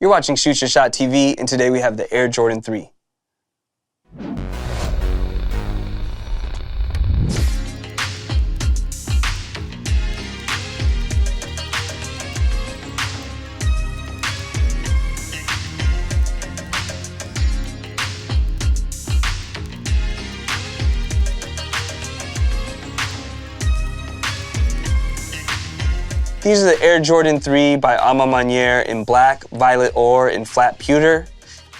You're watching Shoot Your Shot TV, and today we have the Air Jordan 3. These are the Air Jordan 3 by Maniere in black, violet ore, and flat pewter.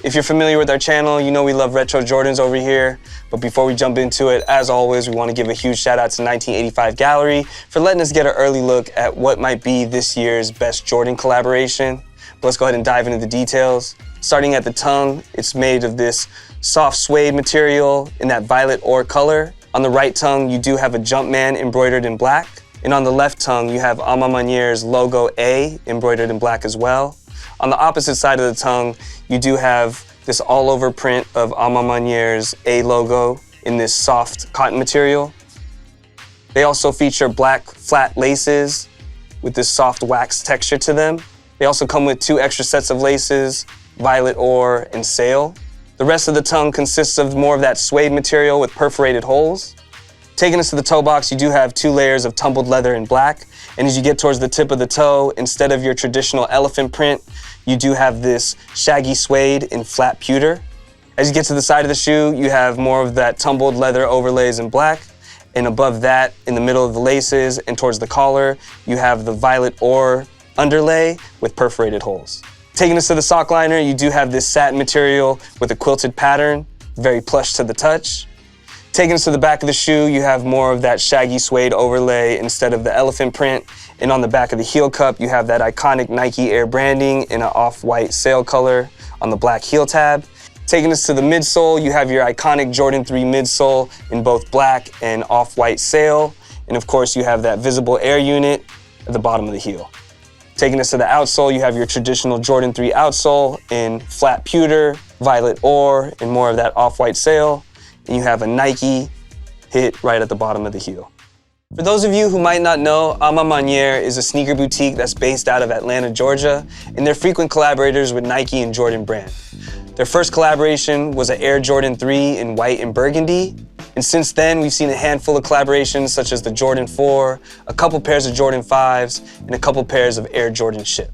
If you're familiar with our channel, you know we love retro Jordans over here. But before we jump into it, as always, we want to give a huge shout out to 1985 Gallery for letting us get an early look at what might be this year's best Jordan collaboration. But let's go ahead and dive into the details. Starting at the tongue, it's made of this soft suede material in that violet ore color. On the right tongue, you do have a Jumpman embroidered in black. And on the left tongue, you have Maniere's logo A embroidered in black as well. On the opposite side of the tongue, you do have this all-over print of Maniere's A logo in this soft cotton material. They also feature black flat laces with this soft wax texture to them. They also come with 2 extra sets of laces, violet ore and sail. The rest of the tongue consists of more of that suede material with perforated holes. Taking us to the toe box, you do have 2 layers of tumbled leather in black. And as you get towards the tip of the toe, instead of your traditional elephant print, you do have this shaggy suede in flat pewter. As you get to the side of the shoe, you have more of that tumbled leather overlays in black. And above that, in the middle of the laces and towards the collar, you have the violet ore underlay with perforated holes. Taking us to the sock liner, you do have this satin material with a quilted pattern, very plush to the touch. Taking us to the back of the shoe, you have more of that shaggy suede overlay instead of the elephant print. And on the back of the heel cup, you have that iconic Nike Air branding in an off-white sail color on the black heel tab. Taking us to the midsole, you have your iconic Jordan 3 midsole in both black and off-white sail. And of course, you have that visible air unit at the bottom of the heel. Taking us to the outsole, you have your traditional Jordan 3 outsole in flat pewter, violet ore, and more of that off-white sail. And you have a Nike hit right at the bottom of the heel. For those of you who might not know, Maniere is a sneaker boutique that's based out of Atlanta, Georgia, and they're frequent collaborators with Nike and Jordan brand. Their first collaboration was an Air Jordan 3 in white and burgundy, and since then we've seen a handful of collaborations such as the Jordan 4, a couple pairs of Jordan 5s, and a couple pairs of Air Jordan Ship.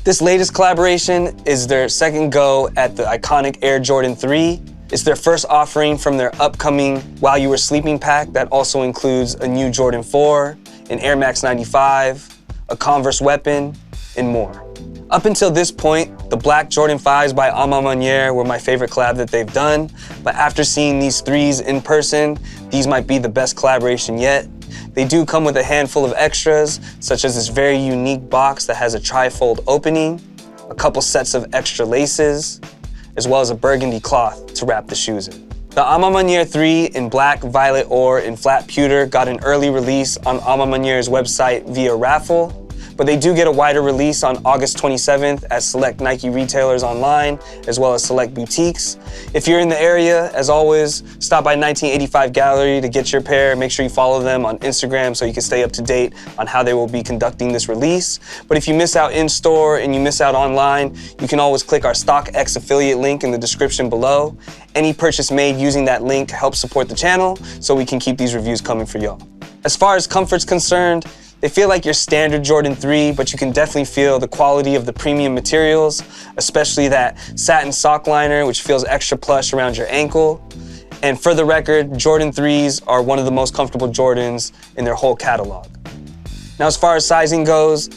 This latest collaboration is their second go at the iconic Air Jordan 3. It's their first offering from their upcoming While You Were Sleeping pack that also includes a new Jordan 4, an Air Max 95, a Converse weapon, and more. Up until this point, the black Jordan 5s by Maniere were my favorite collab that they've done, but after seeing these 3s in person, these might be the best collaboration yet. They do come with a handful of extras, such as this very unique box that has a tri-fold opening, a couple sets of extra laces, as well as a burgundy cloth to wrap the shoes in. The Maniere 3 in black, violet ore, and flat pewter got an early release on Maniere's website via raffle, but they do get a wider release on August 27th at select Nike retailers online, as well as select boutiques. If you're in the area, as always, stop by 1985 Gallery to get your pair. Make sure you follow them on Instagram so you can stay up to date on how they will be conducting this release. But if you miss out in store and you miss out online, you can always click our StockX affiliate link in the description below. Any purchase made using that link helps support the channel so we can keep these reviews coming for y'all. As far as comfort's concerned, they feel like your standard Jordan 3, but you can definitely feel the quality of the premium materials, especially that satin sock liner, which feels extra plush around your ankle. And for the record, Jordan 3s are one of the most comfortable Jordans in their whole catalog. Now, as far as sizing goes,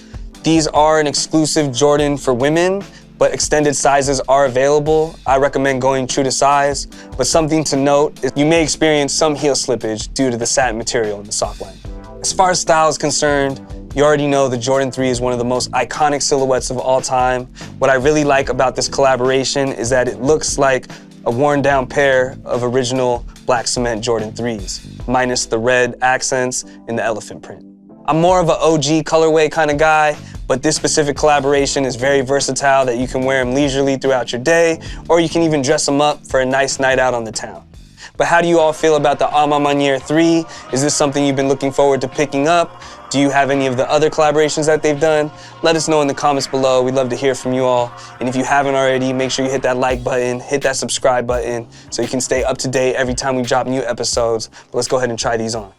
these are an exclusive Jordan for women, but extended sizes are available. I recommend going true to size, but something to note is you may experience some heel slippage due to the satin material in the sock liner. As far as style is concerned, you already know the Jordan 3 is one of the most iconic silhouettes of all time. What I really like about this collaboration is that it looks like a worn down pair of original black cement Jordan 3s, minus the red accents and the elephant print. I'm more of an OG colorway kind of guy, but this specific collaboration is very versatile that you can wear them leisurely throughout your day, or you can even dress them up for a nice night out on the town. But how do you all feel about the Maniere 3? Is this something you've been looking forward to picking up? Do you have any of the other collaborations that they've done? Let us know in the comments below. We'd love to hear from you all. And if you haven't already, make sure you hit that like button, hit that subscribe button so you can stay up to date every time we drop new episodes. But let's go ahead and try these on.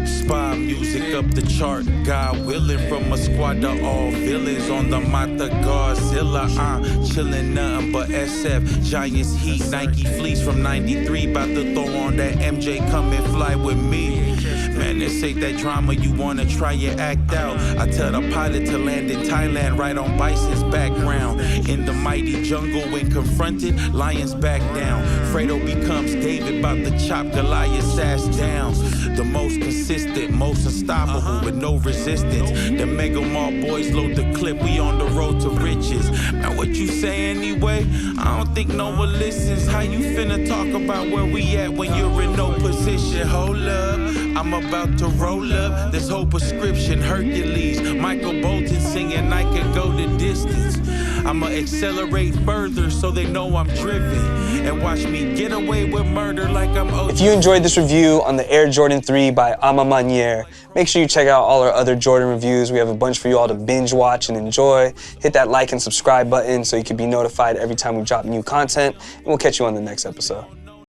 Spy music up the chart, God willing, from a squad to all villains on the Mata Godzilla. Chillin' nothing but SF, Giants Heat, Nike fleece from 93, about to throw on that MJ, come and fly with me. Man, this ain't that drama, you wanna try your act out. I tell the pilot to land in Thailand, right on Bison's background. In the mighty jungle, when confronted, lions back down. Fredo becomes David, about to chop Goliath's ass down. The most consistent, most unstoppable, with no resistance. The Mega Mall boys load the clip, we on the road to riches. Now what you say anyway? I don't think no one listens. How you finna talk about where we at when you're in no position? Hold up, I'm about to roll up this whole prescription. Hercules, Michael Bolton singing I can go the distance. I'ma accelerate further so they know I'm driven, and watch me get away with murder like I'm OJ. If you enjoyed this review on the Air Jordan 3 by Maniere, make sure you check out all our other Jordan reviews. We have a bunch for you all to binge watch and enjoy. Hit that like and subscribe button so you can be notified every time we drop new content, and we'll catch you on the next episode.